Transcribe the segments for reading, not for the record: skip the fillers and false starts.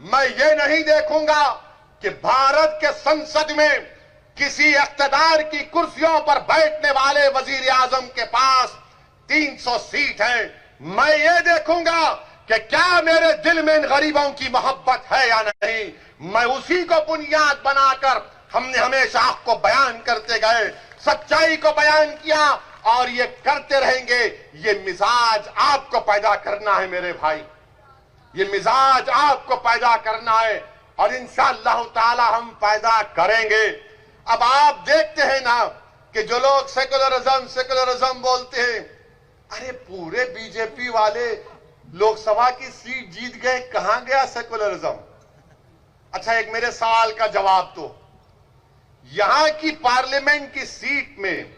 मैं ये नहीं देखूंगा कि भारत के संसद में किसी इख्तिदार की कुर्सियों पर बैठने वाले वजीर आजम के पास 300 सीट है। मैं ये देखूंगा कि क्या मेरे दिल में इन गरीबों की मोहब्बत है या नहीं। मैं उसी को बुनियाद बनाकर हमने हमेशा हक को बयान करते गए, सच्चाई को बयान किया और ये करते रहेंगे। ये मिजाज आपको पैदा करना है मेरे भाई, ये मिजाज आपको पैदा करना है और इंशाअल्लाह ताला हम पैदा करेंगे। अब आप देखते हैं ना कि जो लोग सेकुलरिज्म बोलते हैं, अरे पूरे बीजेपी वाले लोकसभा की सीट जीत गए, कहां गया सेकुलरिज्म। अच्छा, एक मेरे सवाल का जवाब दो। यहां की पार्लियामेंट की सीट में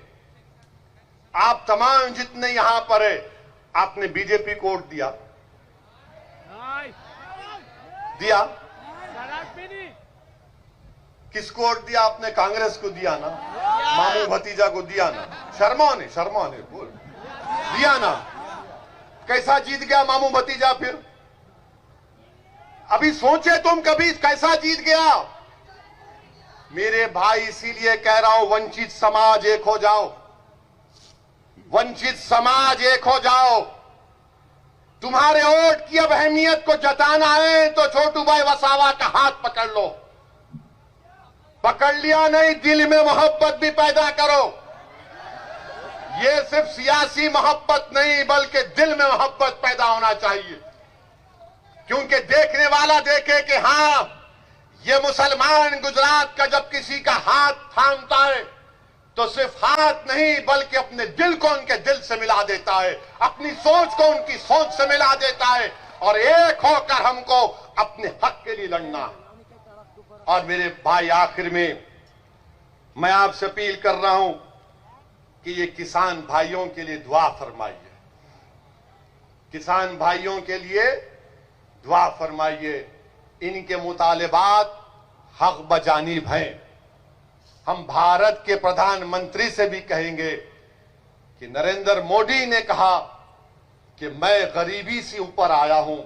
आप तमाम जितने यहां पर है, आपने बीजेपी को वोट दिया दिया किसको वोट दिया आपने? कांग्रेस को दिया ना, मामू भतीजा को दिया ना, शर्मा ने बोल दिया ना। कैसा जीत गया मामू भतीजा? फिर अभी सोचे तुम कभी कैसा जीत गया मेरे भाई। इसीलिए कह रहा हूं, वंचित समाज एक हो जाओ, वंचित समाज एक हो जाओ। तुम्हारे वोट की अब अहमियत को जताना है तो छोटू भाई वसावा का हाथ पकड़ लो। पकड़ लिया नहीं, दिल में मोहब्बत भी पैदा करो। ये सिर्फ सियासी मोहब्बत नहीं बल्कि दिल में मोहब्बत पैदा होना चाहिए, क्योंकि देखने वाला देखे कि हां, ये मुसलमान गुजरात का जब किसी का हाथ थामता है तो सिर्फ हाथ नहीं बल्कि अपने दिल को उनके दिल से मिला देता है, अपनी सोच को उनकी सोच से मिला देता है और एक होकर हमको अपने हक के लिए लड़ना है। और मेरे भाई, आखिर में मैं आपसे अपील कर रहा हूं कि ये किसान भाइयों के लिए दुआ फरमाइए, किसान भाइयों के लिए दुआ फरमाइए। इनके मुतालिबात हक बजानिब हैं। हम भारत के प्रधानमंत्री से भी कहेंगे कि नरेंद्र मोदी ने कहा कि मैं गरीबी से ऊपर आया हूं।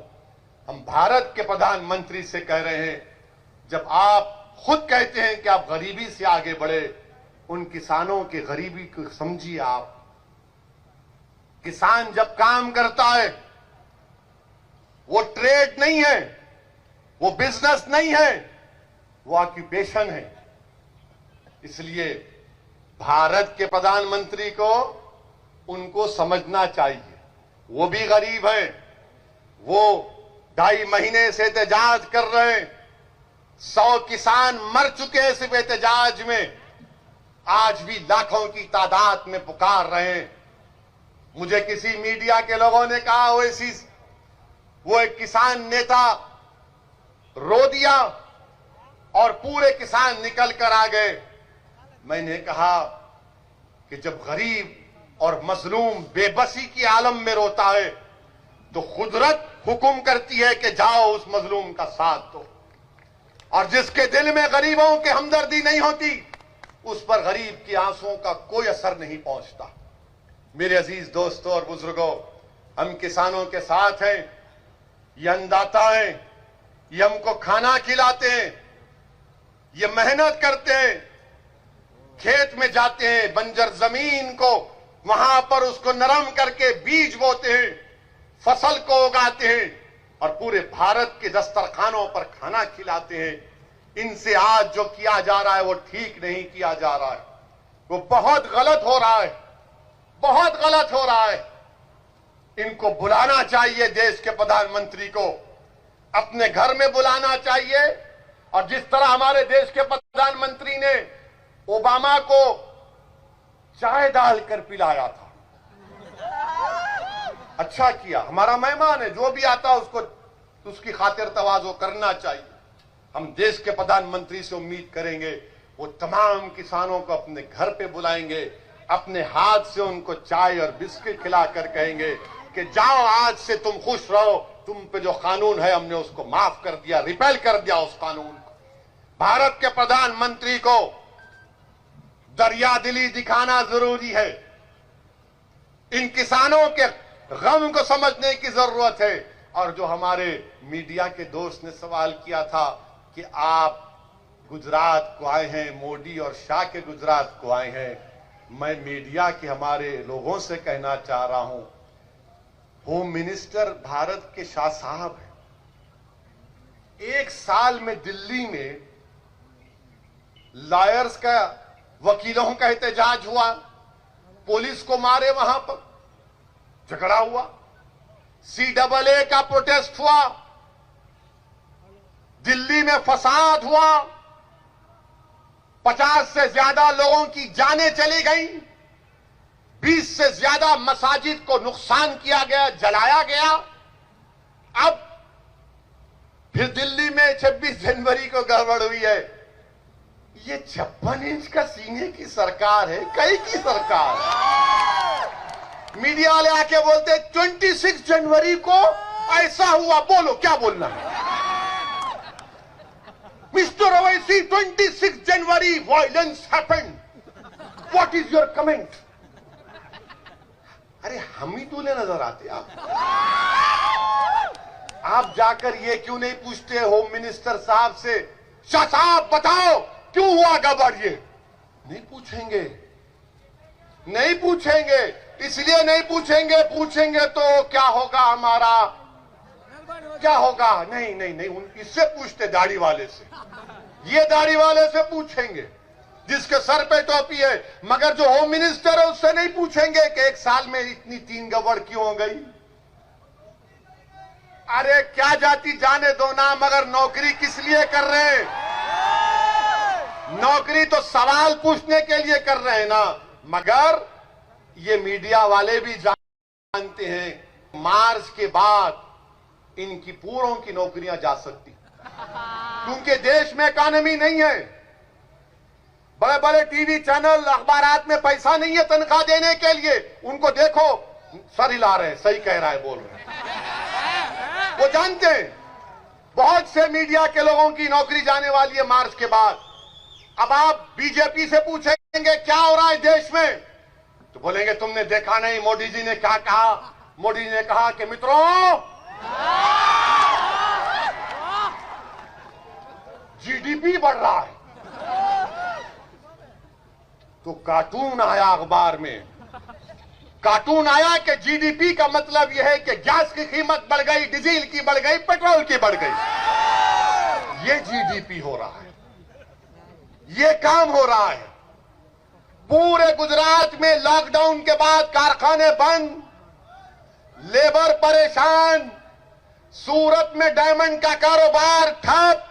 हम भारत के प्रधानमंत्री से कह रहे हैं, जब आप खुद कहते हैं कि आप गरीबी से आगे बढ़े, उन किसानों की गरीबी को समझिए आप। किसान जब काम करता है वो ट्रेड नहीं है, वो बिजनेस नहीं है, वो ऑक्यूपेशन है। इसलिए भारत के प्रधानमंत्री को उनको समझना चाहिए। वो भी गरीब हैं, वो 2.5 महीने से एहतजाज कर रहे हैं। 100 किसान मर चुके हैं सिर्फ एहतजाज में, आज भी लाखों की तादाद में पुकार रहे हैं। मुझे किसी मीडिया के लोगों ने कहा वो एक किसान नेता रो दिया और पूरे किसान निकल कर आ गए। मैंने कहा कि जब गरीब और मजलूम बेबसी की आलम में रोता है तो कुदरत हुक्म करती है कि जाओ उस मजलूम का साथ दो, और जिसके दिल में गरीबों की हमदर्दी नहीं होती उस पर गरीब की आंसुओं का कोई असर नहीं पहुंचता। मेरे अजीज दोस्तों और बुजुर्गों, हम किसानों के साथ हैं। ये अन्नदाता हैं, ये हमको खाना खिलाते हैं, ये मेहनत करते हैं, खेत में जाते हैं, बंजर जमीन को वहां पर उसको नरम करके बीज बोते हैं, फसल को उगाते हैं और पूरे भारत के दस्तरखानों पर खाना खिलाते हैं। इनसे आज जो किया जा रहा है वो ठीक नहीं किया जा रहा है, वो बहुत गलत हो रहा है, बहुत गलत हो रहा है। इनको बुलाना चाहिए, देश के प्रधानमंत्री को अपने घर में बुलाना चाहिए। और जिस तरह हमारे देश के प्रधानमंत्री ने ओबामा को चाय डालकर पिलाया था, अच्छा किया। हमारा मेहमान है, जो भी आता उसको उसकी खातिर तवाज़ो करना चाहिए। हम देश के प्रधानमंत्री से उम्मीद करेंगे वो तमाम किसानों को अपने घर पे बुलाएंगे, अपने हाथ से उनको चाय और बिस्किट खिलाकर कहेंगे कि जाओ, आज से तुम खुश रहो, तुम पे जो कानून है हमने उसको माफ कर दिया, रिपेल कर दिया उस कानून को। भारत के प्रधानमंत्री को दरिया दिली दिखाना जरूरी है। इन किसानों के गम को समझने की जरूरत है। और जो हमारे मीडिया के दोस्त ने सवाल किया था कि आप गुजरात को आए हैं, मोदी और शाह के गुजरात को आए हैं, मैं मीडिया के हमारे लोगों से कहना चाह रहा हूं, होम मिनिस्टर भारत के शाह साहब हैं। एक साल में दिल्ली में लॉयर्स का, वकीलों का एहतजाज हुआ, पुलिस को मारे, वहां पर झगड़ा हुआ, CAA का प्रोटेस्ट हुआ, दिल्ली में फसाद हुआ, 50 से ज्यादा लोगों की जानें चली गई, 20 से ज्यादा मसाजिद को नुकसान किया गया, जलाया गया। अब फिर दिल्ली में 26 जनवरी को गड़बड़ हुई है। ये 56 इंच का सीने की सरकार है, कई की सरकार। मीडिया वाले आके बोलते 26 जनवरी को ऐसा हुआ, बोलो क्या बोलना है। Mister Owaisi, 26 January violence happened, what is your comment? अरे हम ही दूल्हे नजर आते आप जाकर ये क्यों नहीं पूछते होम मिनिस्टर साहब से, शाह साहब बताओ क्यों हुआ गड़बड़? ये नहीं पूछेंगे, नहीं पूछेंगे। इसलिए नहीं पूछेंगे, पूछेंगे तो क्या होगा, हमारा क्या होगा? नहीं नहीं नहीं, इससे पूछते, दाढ़ी वाले से। ये दाढ़ी वाले से पूछेंगे जिसके सर पे टोपी है, मगर जो होम मिनिस्टर है उससे नहीं पूछेंगे कि एक साल में इतनी 3 गड़बड़ क्यों हो गई। अरे क्या जाति जाने दो ना, मगर नौकरी किस लिए कर रहे हैं? नौकरी तो सवाल पूछने के लिए कर रहे हैं ना। मगर ये मीडिया वाले भी जानते हैं मार्च के बाद इनकी पूरों की नौकरियां जा सकती, क्योंकि देश में इकॉनमी नहीं है, बड़े बड़े टीवी चैनल अखबारात में पैसा नहीं है तनख्वाह देने के लिए। उनको देखो सर हिला रहे हैं, सही कह रहा है, बोल रहे हैं, वो जानते हैं बहुत से मीडिया के लोगों की नौकरी जाने वाली है मार्च के बाद। अब आप बीजेपी से पूछेंगे क्या हो रहा है देश में, तो बोलेंगे तुमने देखा नहीं मोदी जी ने क्या कहा। मोदी जी ने कहा कि मित्रों, GDP बढ़ रहा है। तो कार्टून आया अखबार में, कार्टून आया कि GDP का मतलब यह है कि गैस की कीमत बढ़ गई, डीजल की बढ़ गई, पेट्रोल की बढ़ गई। ये GDP हो रहा है, ये काम हो रहा है। पूरे गुजरात में लॉकडाउन के बाद कारखाने बंद, लेबर परेशान, सूरत में डायमंड का कारोबार ठप,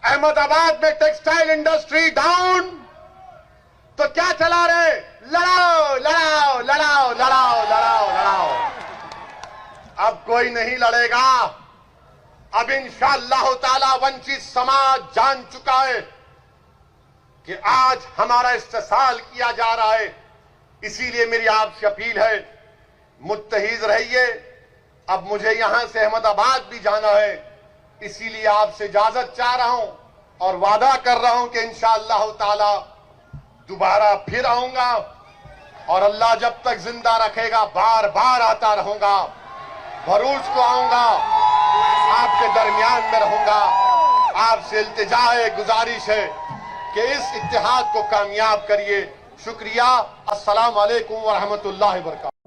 अहमदाबाद में टेक्सटाइल इंडस्ट्री डाउन। तो क्या चला रहे? लड़ाओ लड़ाओ लड़ाओ लड़ाओ लड़ाओ लड़ाओ। अब कोई नहीं लड़ेगा। अब इंशाअल्लाह ताला वंचित समाज जान चुका है कि आज हमारा इस्तेसाल किया जा रहा है। इसीलिए मेरी आपसे अपील है, मुत्तहिद रहिए। अब मुझे यहां से अहमदाबाद भी जाना है, इसीलिए आपसे इजाजत चाह रहा हूं और वादा कर रहा हूं कि इंशाअल्लाह ताला दोबारा फिर आऊंगा और अल्लाह जब तक जिंदा रखेगा बार बार आता रहूंगा। भरूच को आऊंगा, आपके दरमियान में रहूंगा। आपसे इल्तिजा है, गुजारिश है कि इस इत्तेहाद को कामयाब करिए। शुक्रिया। अस्सलाम वालेकुम व रहमतुल्लाहि व बरकातहू।